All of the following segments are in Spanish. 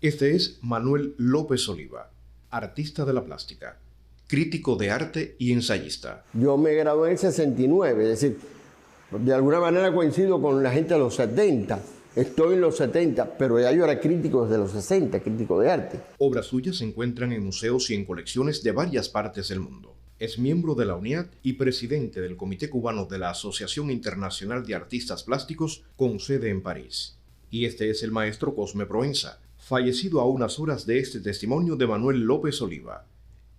Este es Manuel López Oliva, artista de la plástica, crítico de arte y ensayista. Yo me gradué en el 69, es decir, de alguna manera coincido con la gente de los 70. Estoy en los 70, pero ya yo era crítico desde los 60, crítico de arte. Obras suyas se encuentran en museos y en colecciones de varias partes del mundo. Es miembro de la UNIAT y presidente del Comité Cubano de la Asociación Internacional de Artistas Plásticos con sede en París. Y este es el maestro Cosme Proenza, fallecido a unas horas de este testimonio de Manuel López Oliva,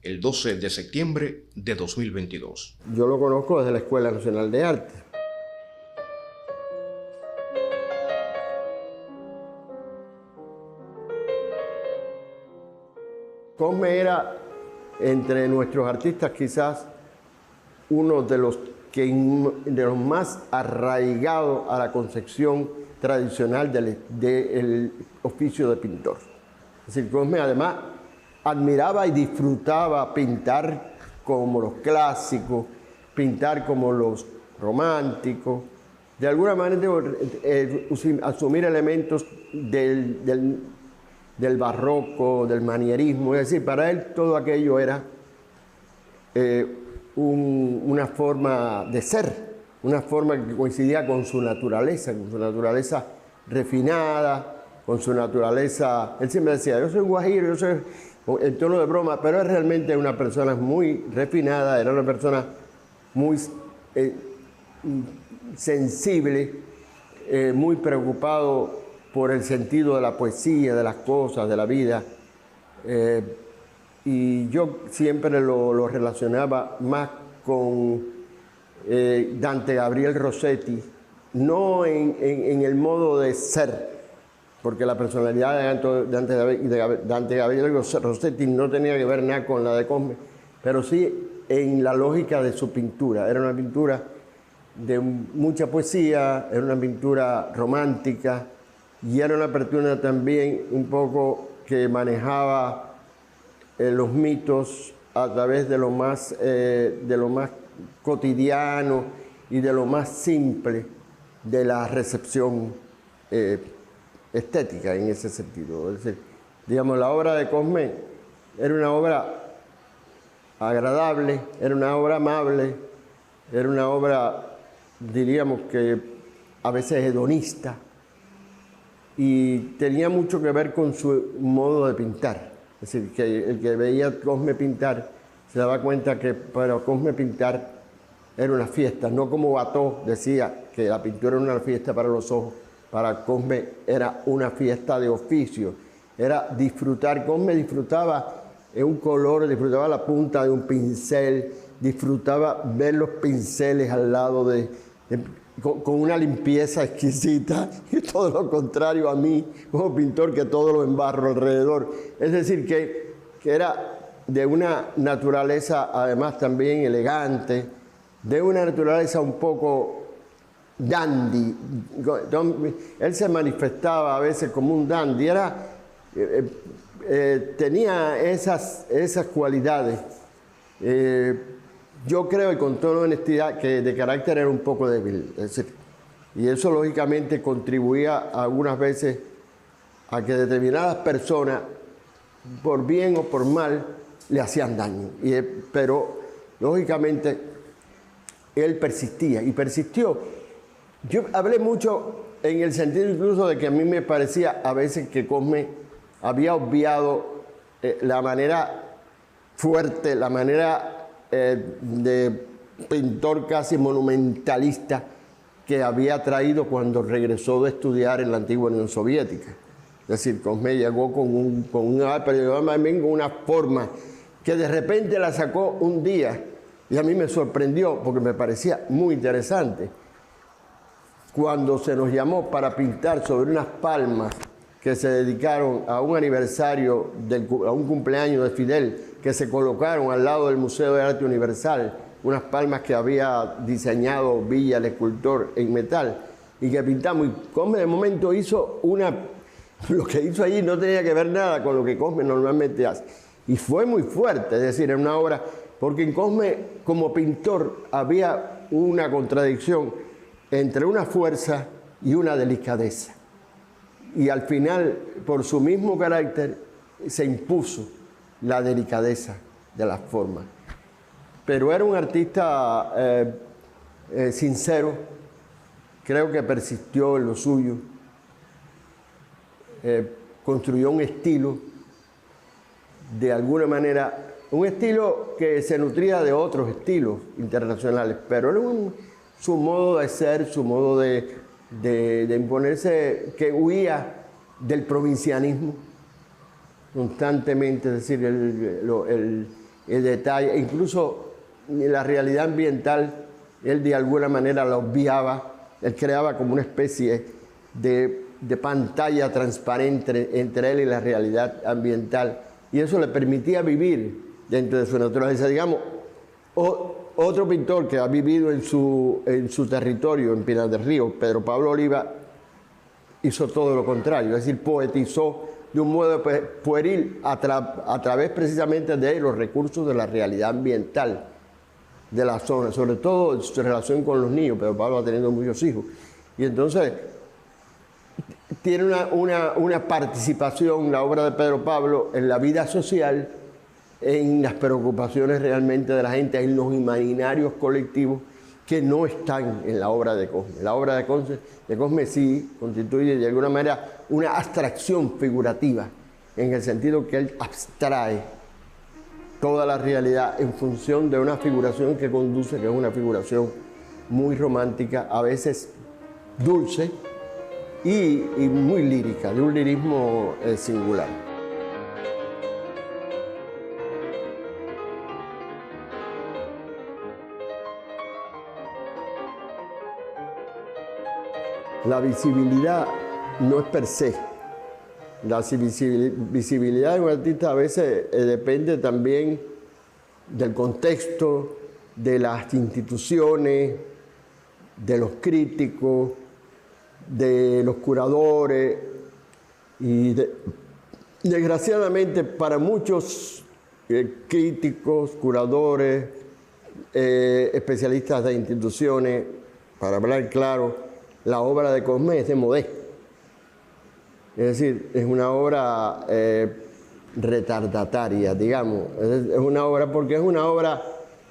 el 12 de septiembre de 2022. Yo lo conozco desde la Escuela Nacional de Arte. Cosme era, entre nuestros artistas, quizás uno de los más arraigados a la concepción tradicional del oficio de pintor. Es decir, Cosme además admiraba y disfrutaba pintar como los clásicos, pintar como los románticos, de alguna manera asumir elementos del barroco, del manierismo. Es decir, para él todo aquello era una forma de ser, una forma que coincidía con su naturaleza refinada, con su naturaleza. Él siempre decía, yo soy un guajiro, yo soy, en tono de broma, pero es realmente una persona muy refinada, era una persona muy sensible, muy preocupado por el sentido de la poesía, de las cosas, de la vida. Y yo siempre lo relacionaba más con Dante Gabriel Rossetti, no en el modo de ser, porque la personalidad de Dante Gabriel Rossetti no tenía que ver nada con la de Cosme, pero sí en la lógica de su pintura. Era una pintura de mucha poesía, era una pintura romántica, y era una persona también un poco que manejaba los mitos a través de lo más cotidiano y de lo más simple de la recepción estética en ese sentido. Es decir, digamos, la obra de Cosme era una obra agradable, era una obra amable, era una obra, diríamos que a veces hedonista, y tenía mucho que ver con su modo de pintar. Es decir, que el que veía a Cosme pintar se daba cuenta que para Cosme pintar era una fiesta, no como Watteau decía que la pintura era una fiesta para los ojos. Para Cosme era una fiesta de oficio, era disfrutar. Cosme disfrutaba un color, disfrutaba la punta de un pincel, disfrutaba ver los pinceles al lado con una limpieza exquisita, y todo lo contrario a mí, como pintor, que todo lo embarro alrededor. Es decir, que era de una naturaleza además también elegante, de una naturaleza un poco dandy. Él se manifestaba a veces como un dandy, tenía esas cualidades. Yo creo, y con toda honestidad, que de carácter era un poco débil. Es decir, y eso lógicamente contribuía algunas veces a que determinadas personas, por bien o por mal, le hacían daño. Pero lógicamente él persistía y persistió. Yo hablé mucho en el sentido incluso de que a mí me parecía a veces que Cosme había obviado la manera fuerte, la manera de pintor casi monumentalista que había traído cuando regresó de estudiar en la antigua Unión Soviética. Es decir, Cosme llegó con una forma que de repente la sacó un día, y a mí me sorprendió porque me parecía muy interesante. Cuando se nos llamó para pintar sobre unas palmas que se dedicaron a un aniversario, a un cumpleaños de Fidel, que se colocaron al lado del Museo de Arte Universal, unas palmas que había diseñado Villa, el escultor, en metal, y que pintamos. Y Cosme de momento hizo lo que hizo allí no tenía que ver nada con lo que Cosme normalmente hace. Y fue muy fuerte, es decir, en una obra, porque en Cosme, como pintor, había una contradicción entre una fuerza y una delicadeza. y al final, por su mismo carácter, se impuso la delicadeza de las formas. Pero era un artista sincero, creo que persistió en lo suyo, construyó un estilo, de alguna manera, un estilo que se nutría de otros estilos internacionales, pero era su modo de ser, su modo de imponerse, que huía del provincianismo constantemente, es decir, el detalle, incluso la realidad ambiental, él de alguna manera la obviaba, él creaba como una especie de pantalla transparente entre él y la realidad ambiental, y eso le permitía vivir dentro de su naturaleza. Digamos, otro pintor que ha vivido en su territorio, en Pinar del Río, Pedro Pablo Oliva, hizo todo lo contrario, es decir, poetizó de un modo pueril a través precisamente de los recursos de la realidad ambiental de la zona, sobre todo en su relación con los niños. Pedro Pablo ha tenido muchos hijos, y entonces tiene una participación, la obra de Pedro Pablo, en la vida social, en las preocupaciones realmente de la gente, en los imaginarios colectivos que no están en la obra de Cosme. La obra de Cosme sí constituye de alguna manera una abstracción figurativa, en el sentido que él abstrae toda la realidad en función de una figuración que conduce, que es una figuración muy romántica, a veces dulce y muy lírica, de un lirismo singular. La visibilidad no es per se. La visibilidad de un artista a veces depende también del contexto, de las instituciones, de los críticos, de los curadores, y desgraciadamente para muchos críticos, curadores, especialistas de instituciones, para hablar claro, la obra de Cosme es de modé. Es decir, es una obra retardataria, digamos. Es una obra, porque es una obra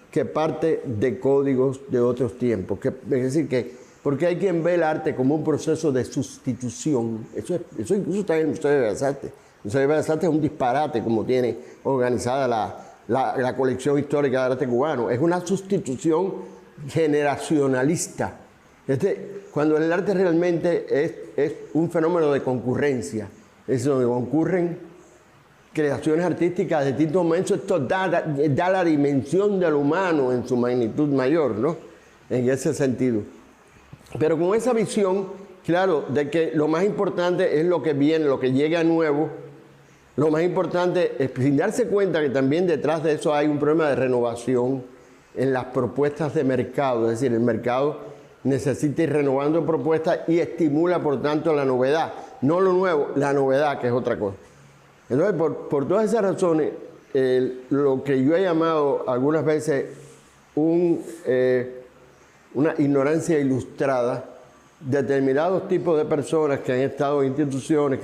que parte de códigos de otros tiempos. Es decir, porque hay quien ve el arte como un proceso de sustitución. Eso incluso está en el Museo de Bellas Artes. El Museo de Bellas Artes es un disparate como tiene organizada la colección histórica de arte cubano. Es una sustitución generacionalista. Cuando el arte realmente es un fenómeno de concurrencia, es donde concurren creaciones artísticas de distintos momentos. Esto da la dimensión del humano en su magnitud mayor, ¿no? En ese sentido. Pero con esa visión, claro, de que lo más importante es lo que viene, lo que llega nuevo. Lo más importante es, sin darse cuenta que también detrás de eso hay un problema de renovación en las propuestas de mercado. Es decir, el mercado necesita ir renovando propuestas y estimula, por tanto, la novedad. No lo nuevo, la novedad, que es otra cosa. Entonces, por todas esas razones, lo que yo he llamado algunas veces una ignorancia ilustrada, determinados tipos de personas que han estado en instituciones,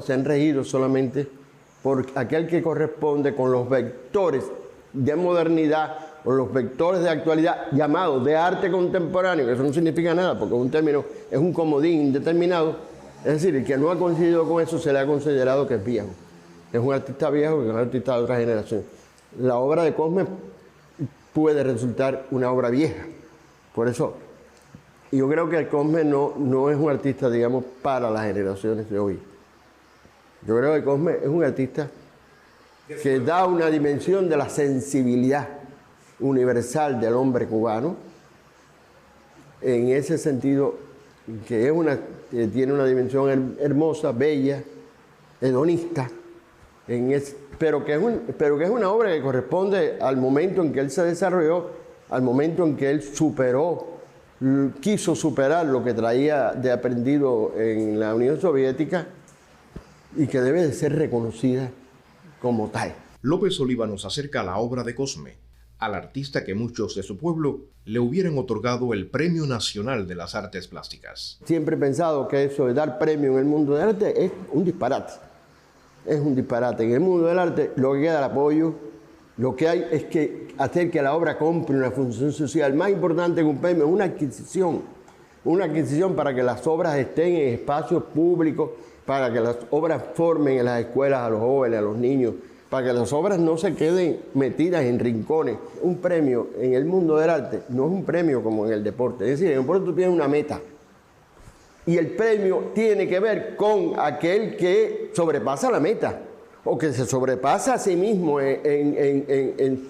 se han regido solamente por aquel que corresponde con los vectores de modernidad o los vectores de actualidad llamados de arte contemporáneo, que eso no significa nada porque es un término, es un comodín indeterminado. Es decir, el que no ha coincidido con eso se le ha considerado que es viejo. Es un artista viejo, que es un artista de otra generación. La obra de Cosme puede resultar una obra vieja. Por eso, yo creo que Cosme no es un artista, digamos, para las generaciones de hoy. Yo creo que Cosme es un artista que da una dimensión de la sensibilidad universal del hombre cubano, en ese sentido que tiene una dimensión hermosa, bella, hedonista, pero que es una obra que corresponde al momento en que él se desarrolló, al momento en que él quiso superar lo que traía de aprendido en la Unión Soviética y que debe de ser reconocida como tal. López Oliva nos acerca a la obra de Cosme, al artista que muchos de su pueblo le hubieran otorgado el Premio Nacional de las Artes Plásticas. Siempre he pensado que eso de dar premio en el mundo del arte es un disparate. Es un disparate. En el mundo del arte lo que queda el apoyo, lo que hay es que hacer que la obra cumpla una función social. Más importante que un premio es una adquisición para que las obras estén en espacios públicos, para que las obras formen en las escuelas a los jóvenes, a los niños, para que las obras no se queden metidas en rincones. Un premio en el mundo del arte no es un premio como en el deporte. Es decir, en el deporte tú tienes una meta. Y el premio tiene que ver con aquel que sobrepasa la meta o que se sobrepasa a sí mismo en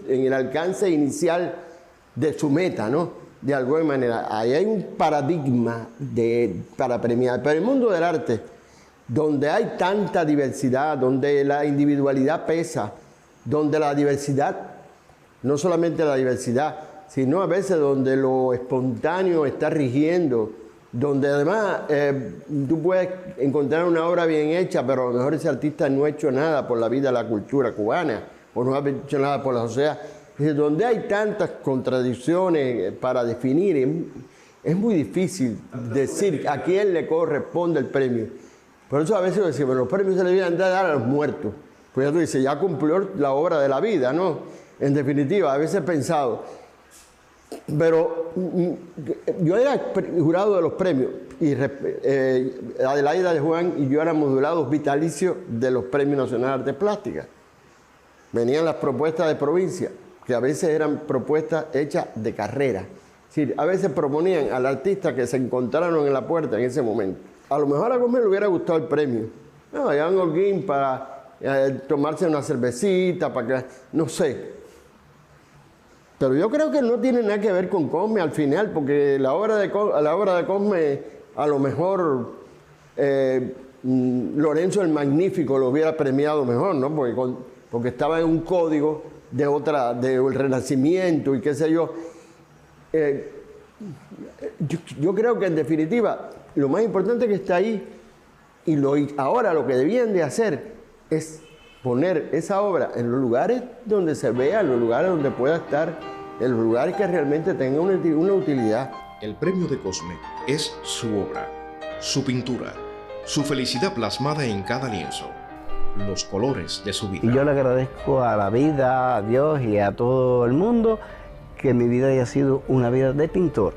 el alcance inicial de su meta, ¿no? De alguna manera. Ahí hay un paradigma para premiar. Pero el mundo del arte, donde hay tanta diversidad, donde la individualidad pesa, donde la diversidad, no solamente la diversidad, sino a veces donde lo espontáneo está rigiendo, donde además tú puedes encontrar una obra bien hecha, pero a lo mejor ese artista no ha hecho nada por la vida, la cultura cubana, o no ha hecho nada por la sociedad. Donde hay tantas contradicciones para definir, es muy difícil decir a quién le corresponde el premio. Por eso a veces decimos, los premios se le deben dar a los muertos. Pues ya tú dices, ya cumplió la obra de la vida, ¿no? En definitiva, a veces he pensado, pero yo era jurado de los premios y Adelaida de Juan y yo éramos jurados vitalicios de los Premios Nacionales de Artes Plásticas. Venían las propuestas de provincia, que a veces eran propuestas hechas de carrera. Es decir, a veces proponían al artista que se encontraron en la puerta en ese momento. A lo mejor a Gómez le hubiera gustado el premio. No, allá en Holguín para tomarse una cervecita, para que, no sé. Pero yo creo que no tiene nada que ver con Cosme al final, porque la obra de Cosme, a lo mejor Lorenzo el Magnífico lo hubiera premiado mejor, ¿no? Porque estaba en un código del Renacimiento y qué sé yo. Yo creo que en definitiva lo más importante que está ahí y ahora lo que debían de hacer es poner esa obra en los lugares donde se vea, en los lugares donde pueda estar, en los lugares que realmente tengan una utilidad. El premio de Cosme es su obra, su pintura, su felicidad plasmada en cada lienzo, los colores de su vida. Y yo le agradezco a la vida, a Dios y a todo el mundo que mi vida haya sido una vida de pintor.